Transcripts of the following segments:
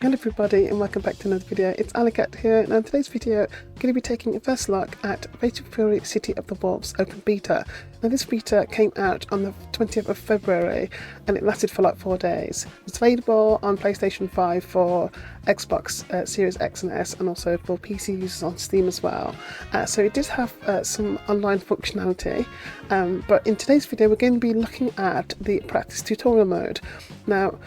Hello everybody and welcome back to another video. It's Alicat here. Now in today's video I'm going to be taking a first look at Fatal Fury City of the Wolves open beta. Now this beta came out on the 20th of February and it lasted for like 4 days. It's available on PlayStation 5 for Xbox Series X and S and also for PC users on Steam as well. So it did have some online functionality, but in today's video we're going to be looking at the practice tutorial mode. Now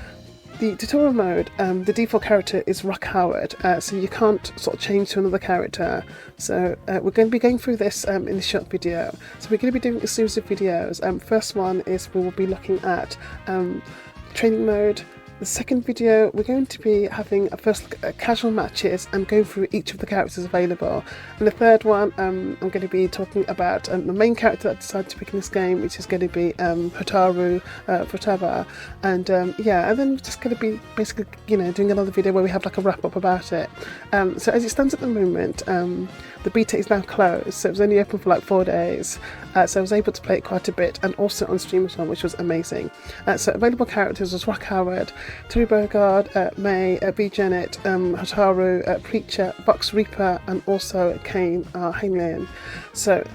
the tutorial mode, the default character is Rock Howard, so you can't sort of change to another character. So we're going to be going through this in this short video. So we're going to be doing a series of videos. First one is we will be looking at training mode. The second video we're going to be having a first look at casual matches and going through each of the characters available. And the third one I'm going to be talking about the main character that I decided to pick in this game, which is going to be Hotaru Futaba. And yeah, and then we're just going to be basically, you know, doing another video where we have like a wrap up about it. So as it stands at the moment, the beta is now closed, so it was only open for like 4 days, so I was able to play it quite a bit and also on stream as well, which was amazing. So available characters was Rock Howard, Terry Bogard, May, B. Janet, Hotaru, Preacher, Box Reaper and also Kane Hainlin. So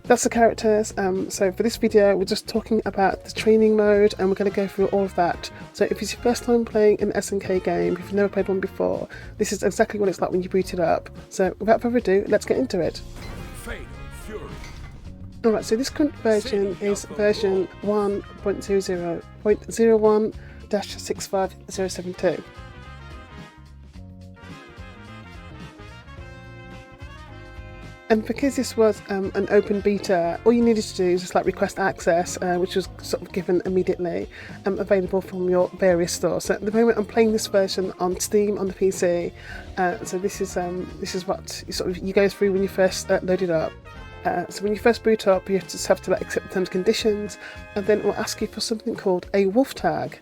that's the characters. So for this video we're just talking about the training mode and we're going to go through all of that. So if it's your first time playing an SNK game, if you've never played one before, this is exactly what it's like when you boot it up. So without further ado, let's get into it. Alright, so this current version is version 1.00.01-65072. And because this was an open beta, all you needed to do is just like request access, which was sort of given immediately, available from your various stores. So at the moment I'm playing this version on Steam on the PC. So this is what you go through when you first load it up. So when you first boot up, you just have to like accept the terms and conditions, and then it will ask you for something called a wolf tag,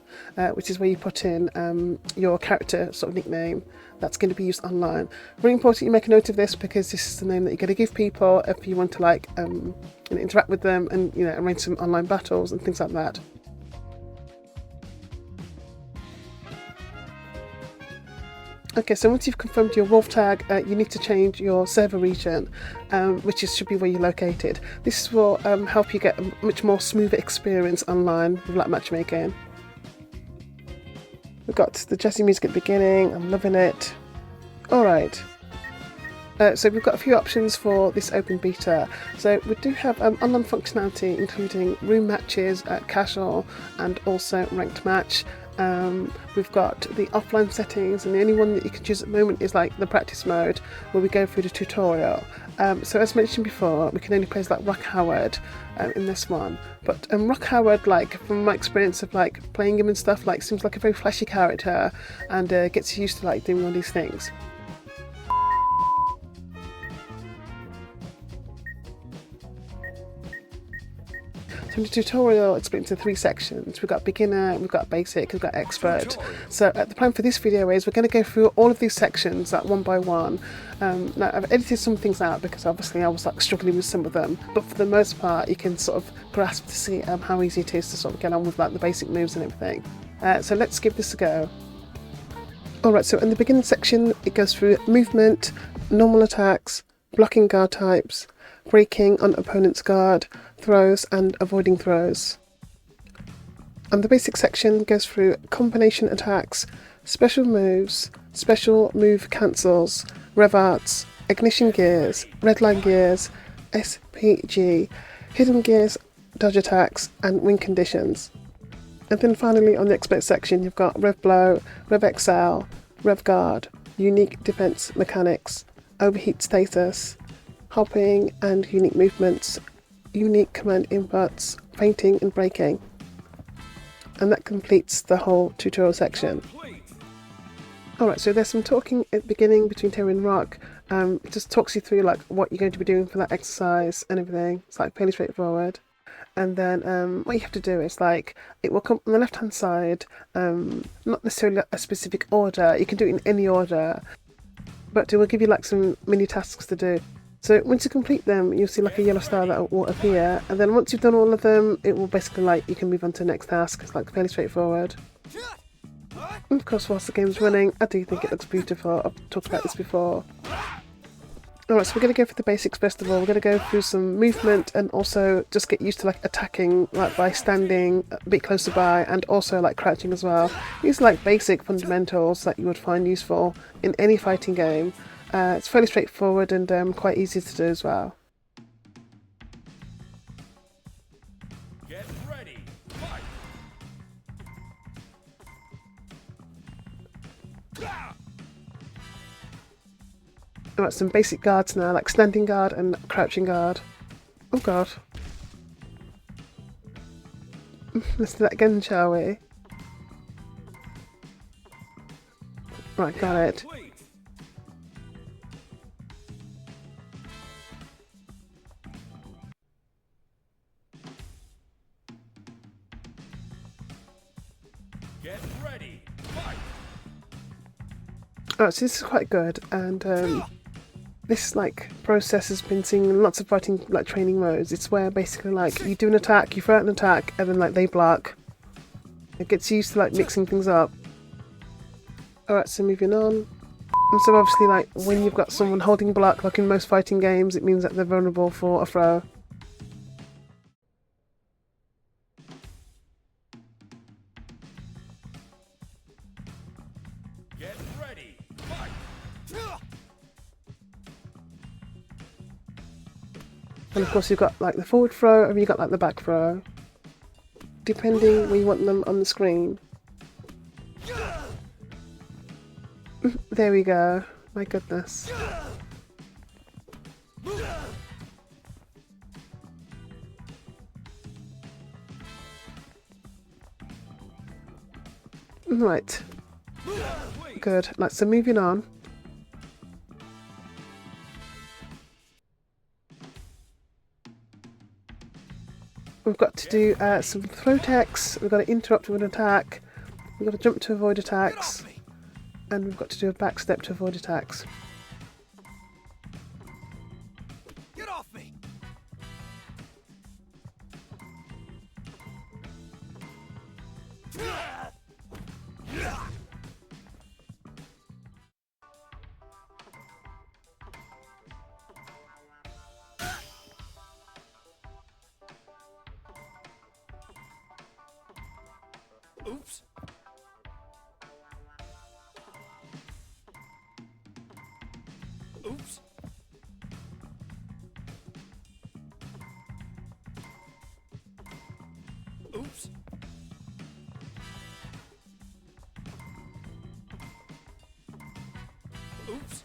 which is where you put in your character sort of nickname that's going to be used online. Really important you make a note of this because this is the name that you're going to give people if you want to like interact with them and, you know, arrange some online battles and things like that. Okay, so once you've confirmed your wolf tag, you need to change your server region, which should be where you're located. This will help you get a much more smoother experience online with like matchmaking. We've got the jazzy music at the beginning, I'm loving it. Alright, so we've got a few options for this open beta. So we do have online functionality including room matches, casual and also ranked match. We've got the offline settings, and the only one that you can choose at the moment is like the practice mode where we go through the tutorial. So as mentioned before, we can only play as like Rock Howard in this one, but Rock Howard, like from my experience of like playing him and stuff, like seems like a very flashy character and gets used to like doing all these things. So in the tutorial it's split into 3 sections. We've got beginner, we've got basic, we've got expert. So the plan for this video is we're going to go through all of these sections like one by one. Now I've edited some things out because obviously I was like struggling with some of them, but for the most part you can sort of grasp to see how easy it is to sort of get on with like the basic moves and everything. So let's give this a go. Alright, so in the beginning section it goes through movement, normal attacks, blocking guard types, breaking on opponent's guard, throws and avoiding throws. And the basic section goes through combination attacks, special moves, special move cancels, rev arts, ignition gears, redline gears, SPG, hidden gears, dodge attacks and win conditions. And then finally on the expert section you've got rev blow, rev excel, rev guard, unique defense mechanics, overheat status, hopping and unique movements, unique command inputs, fainting and braking. And that completes the whole tutorial section. Alright, so there's some talking at the beginning between Terry and Rock. It just talks you through like what you're going to be doing for that exercise and everything. It's like fairly straightforward. And then what you have to do is like, it will come on the left hand side, not necessarily a specific order, you can do it in any order, but it will give you like some mini tasks to do. So once you complete them, you'll see like a yellow star that will appear, and then once you've done all of them, it will basically like, you can move on to the next task. It's like fairly straightforward. And of course, whilst the game's running, I do think it looks beautiful. I've talked about this before. Alright, so we're going to go for the basics first of all. We're going to go through some movement and also just get used to like attacking, like by standing a bit closer by, and also like crouching as well. These are like basic fundamentals that you would find useful in any fighting game. It's fairly straightforward and quite easy to do as well. Get ready, fight! Alright, some basic guards now, like standing guard and crouching guard. Oh god. Let's do that again, shall we? Right, got it. Get ready, fight! Alright, so this is quite good, and this like process has been seen in lots of fighting like training modes. It's where basically like you do an attack, you throw out an attack, and then like they block. It gets used to like mixing things up. Alright, so moving on. And so obviously like when you've got someone holding block, like in most fighting games, it means that they're vulnerable for a throw. Get ready, fight! And of course you've got like the forward throw and you've got like the back throw, depending where you want them on the screen. There we go. My goodness. Right. Good. Right, so moving on. We've got to do some throw attacks, we've got to interrupt with an attack, we've got to jump to avoid attacks, and we've got to do a back step to avoid attacks. Get off me! Oops. Oops. Oops. Oops.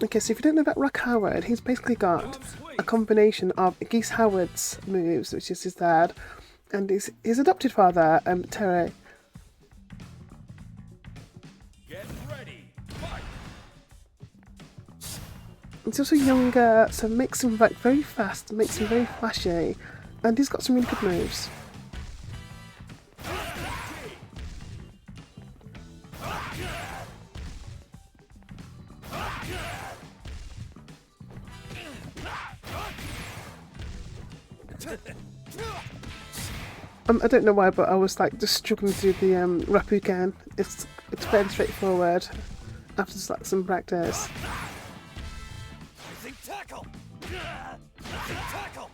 Okay, so if you don't know about Rock Howard, he's basically got a combination of Geese Howard's moves, which is his dad, and his adopted father, Terry. Get ready, fight! He's also younger, so makes him like very fast, makes him very flashy, and he's got some really good moves. I don't know why, but I was like just struggling to do the Rapugan. It's fairly straightforward after like some practice. Tackle! Tackle!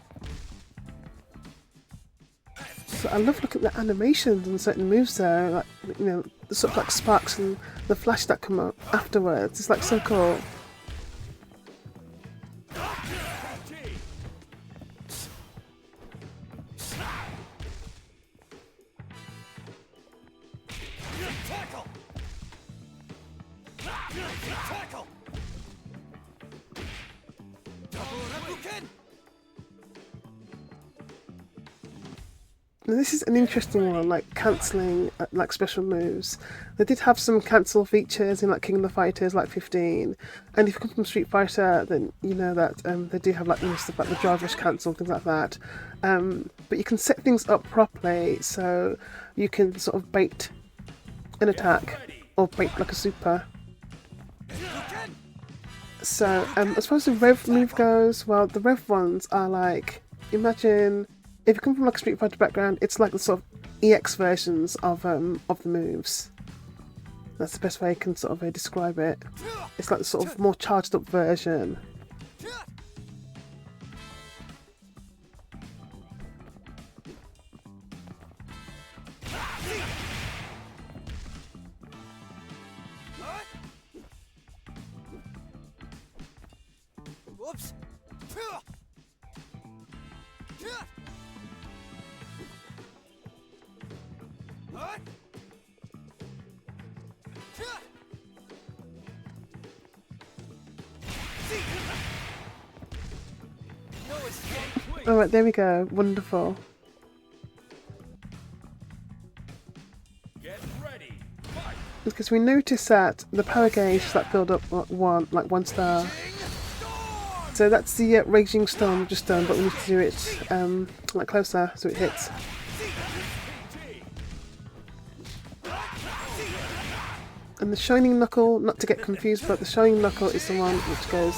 So I love looking at the animations and certain moves there, like you know, the sort of like sparks and the flash that come up afterwards. It's like so cool. Tackle! Tackle! Now this is an interesting one, like cancelling like special moves. They did have some cancel features in like King of the Fighters, like 15, and if you come from Street Fighter, then you know that they do have like stuff like the drive rush cancel, things like that. But you can set things up properly, so you can sort of bait an attack or bait like a super. So as far as the rev move goes, well, the rev ones are like, imagine if you come from like a Street Fighter background, it's like the sort of EX versions of the moves. That's the best way I can sort of describe it. It's like the sort of more charged up version. Whoops. Alright, there we go. Wonderful. Get ready. Fight. Because we notice that the power gauge is like build up like one star. So that's the Raging Storm we've just done, but we need to do it like closer so it hits. And the Shining Knuckle, not to get confused, but the Shining Knuckle is the one which goes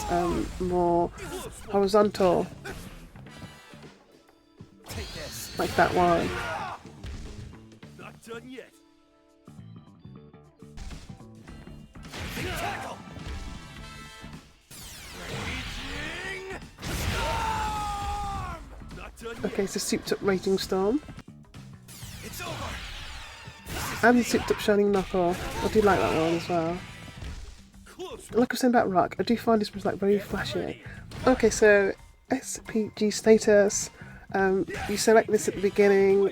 more horizontal. Like that one. Not done yet. Tackle. Raging Storm. Not done yet. Okay, so souped up Raging Storm. It's over. And the souped up Shining Knuckle. I do like that one as well. Like I was saying about Rock, I do find this was like very flashy. Okay, so SPG status. You select this at the beginning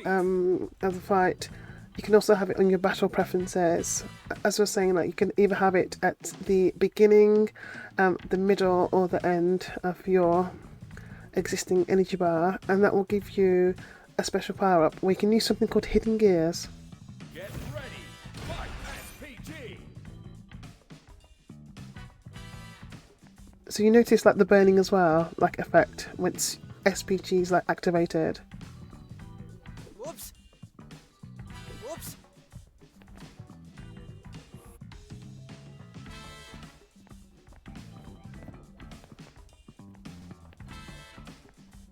of the fight. You can also have it on your battle preferences. As I was saying, like you can either have it at the beginning, the middle, or the end of your existing energy bar, and that will give you a special power up where you can use something called Hidden Gears. Get ready. Fight. SPG. So you notice like the burning as well, like effect once SPG is like activated. Whoops. Whoops.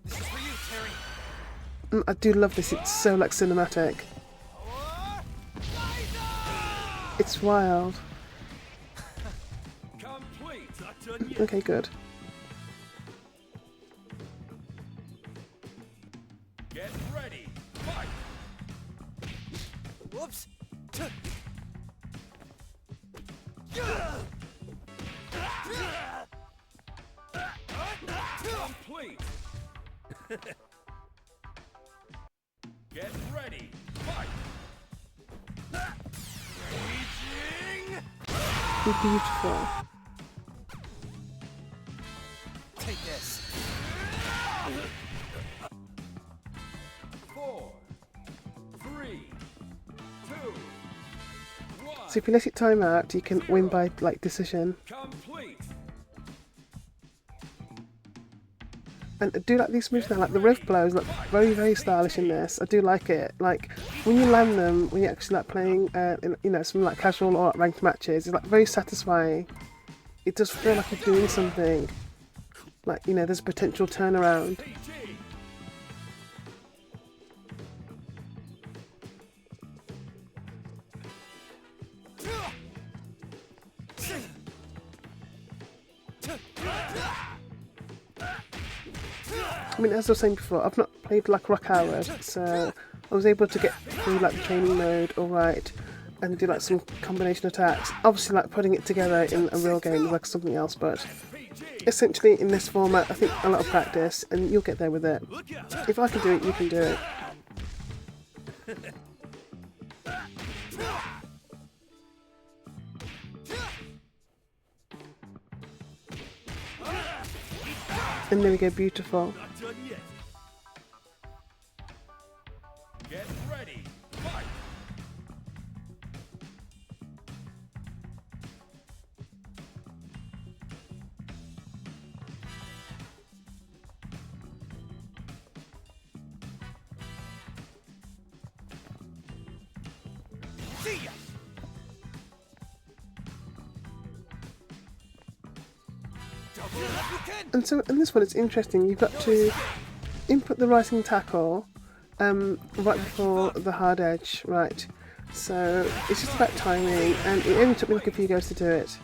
This is for you, Terry. I do love this, it's so like cinematic. It's wild. Complete. Not done yet. Okay, good. Get ready. Fight. Whoops. Complete. Get ready. Fight. Raging. Beautiful. Take this. 4, 3, 2, 1. So if you let it time out, you can win by like decision. Complete. And I do like these moves now, like the rev blows look very, very stylish in this. I do like it. Like when you land them, when you're actually like playing, in, you know, some like casual or ranked matches, it's like very satisfying. It does feel like you're doing something. Like, you know, there's a potential turnaround. I mean, as I was saying before, I've not played like Rock Howard, so I was able to get through like the training mode alright and do like some combination attacks. Obviously, like putting it together in a real game is like something else, but essentially in this format, I think a lot of practice and you'll get there with it. If I can do it, you can do it. And there we go, beautiful. Not done yet. Get ready. Fight. See ya. Double up you can. And so in this one it's interesting, you've got to input the rising tackle right before the hard edge, right? So it's just about timing, and it only took me like a few goes to do it.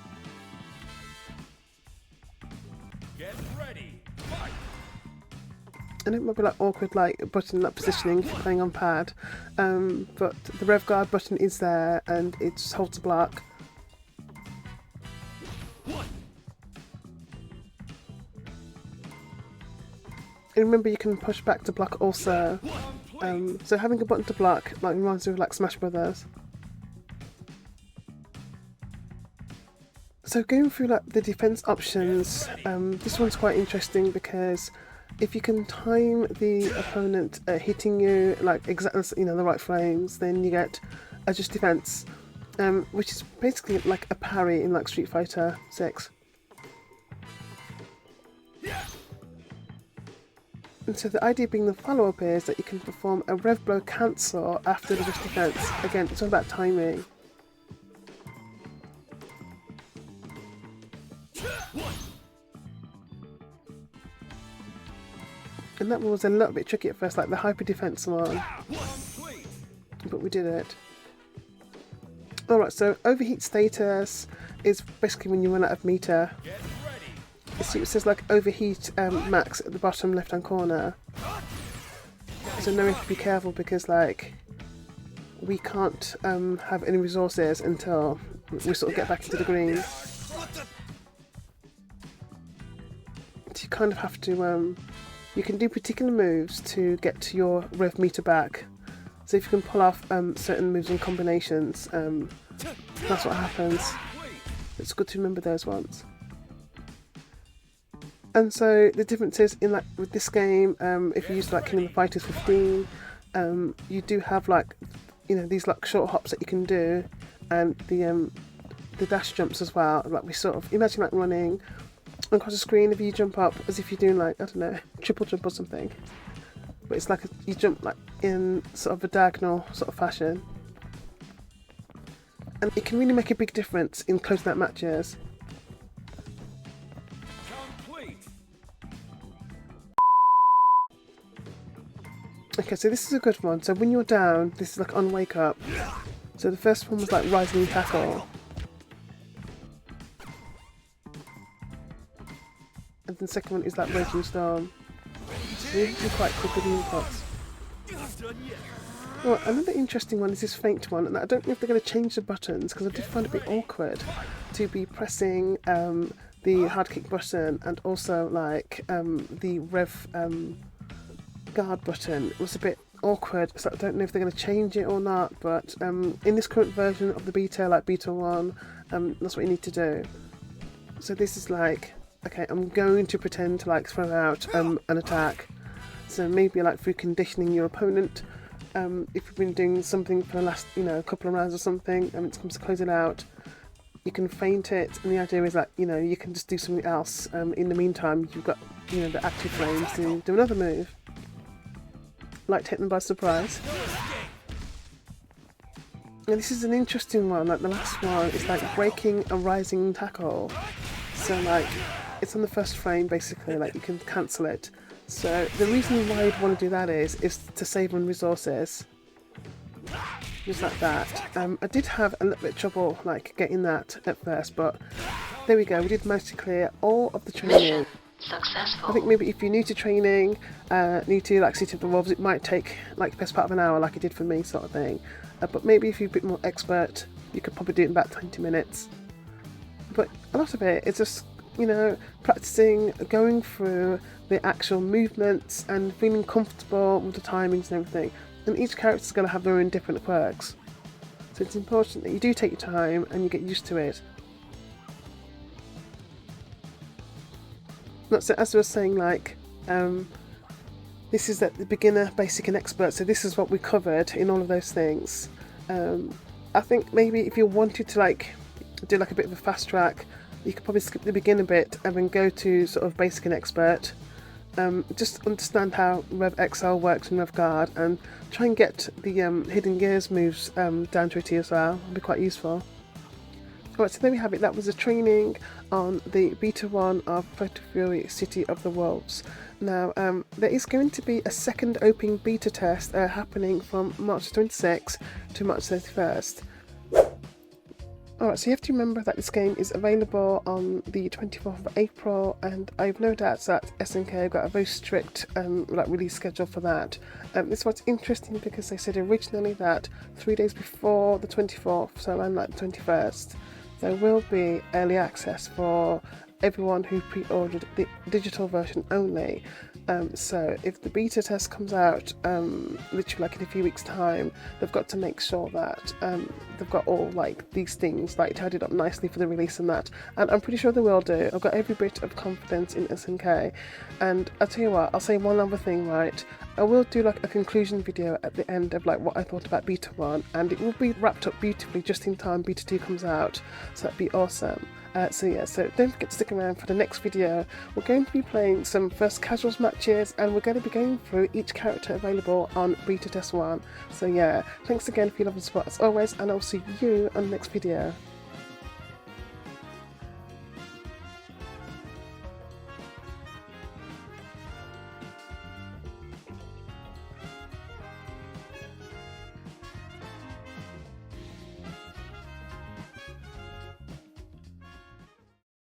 Get ready. Fight. And it might be like awkward, like button like positioning if you're playing on pad, but the rev guard button is there, and it just holds the block. And remember, you can push back to block also. So having a button to block like reminds me of like Smash Brothers. So going through like the defense options, this one's quite interesting because if you can time the opponent hitting you like exactly, you know, the right frames, then you get adjust defense, which is basically like a parry in like Street Fighter 6. And so the idea being the follow-up is that you can perform a rev blow cancel after the adjust defense. Again, it's all about timing. And that one was a little bit tricky at first, like the hyper defense one, but we did it. Alright, so overheat status is basically when you run out of meter. See, it says like overheat max at the bottom left hand corner. So now we have to be careful because like we can't have any resources until we sort of get back into the green. So you kind of have to you can do particular moves to get to your rev meter back. So if you can pull off certain moves and combinations, that's what happens. It's good to remember those ones. And so the differences in like with this game, if you use like King of the Fighters 15, you do have like, you know, these like short hops that you can do, and the dash jumps as well. Like we sort of imagine like running across the screen. If you jump up as if you're doing like, I don't know, triple jump or something, but it's like you jump like in sort of a diagonal sort of fashion, and it can really make a big difference in closing out matches. Okay, so this is a good one. So when you're down, this is like on wake up. So the first one was like rising tackle. And the second one is like raging storm. So you have to be quite quick with the inputs. Well, another interesting one is this feint one, and I don't know if they're going to change the buttons because I did find it a bit awkward to be pressing the hard kick button and also like the rev guard button. It was a bit awkward, so I don't know if they're going to change it or not, but in this current version of the beta, like beta 1, that's what you need to do. So this is like, okay, I'm going to pretend to like throw out an attack. So maybe like through conditioning your opponent, if you've been doing something for the last, you know, couple of rounds or something, and it comes to close it out, you can feint it, and the idea is like, you know, you can just do something else. In the meantime, you've got, you know, the active frames to do another move. Like take them by surprise. And this is an interesting one, like the last one is like breaking a rising tackle. So like it's on the first frame basically, like you can cancel it. So the reason why you'd want to do that is to save on resources. Just like that. I did have a little bit of trouble like getting that at first, but there we go, we did manage to clear all of the training. Successful. I think maybe if you're new to training, new to like City of the Wolves, it might take like the best part of an hour like it did for me sort of thing. But maybe if you're a bit more expert, you could probably do it in about 20 minutes. But a lot of it is just, you know, practicing, going through the actual movements and feeling comfortable with the timings and everything. And each character's going to have their own different quirks. So it's important that you do take your time and you get used to it. So as I was saying, like, this is at the beginner, basic and expert, so this is what we covered in all of those things. I think maybe if you wanted to like do like a bit of a fast track, you could probably skip the beginner bit and then go to sort of basic and expert. Just understand how Rev XL works in Rev Guard and try and get the hidden gears moves down to a T as well. It'll be quite useful. Alright, so there we have it. That was a training on the Beta 1 of Fatal Fury City of the Wolves. Now, there is going to be a second open beta test happening from March 26th to March 31st. Alright, so you have to remember that this game is available on the 24th of April, and I have no doubts that SNK have got a very strict release schedule for that. This was interesting because they said originally that 3 days before the 24th, so around like the 21st, there will be early access for everyone who pre-ordered the digital version only. So if the beta test comes out literally like in a few weeks time, they've got to make sure that they've got all like these things like tidied up nicely for the release and that, and I'm pretty sure they will do. I've got every bit of confidence in SNK, and I'll tell you what, I'll say one other thing, right? I will do like a conclusion video at the end of like what I thought about Beta 1, and it will be wrapped up beautifully just in time Beta 2 comes out, so that'd be awesome. So don't forget to stick around for the next video. We're going to be playing some first casuals matches, and we're going to be going through each character available on Beta Test 1. So yeah, thanks again for your love and support as always, and I'll see you on the next video.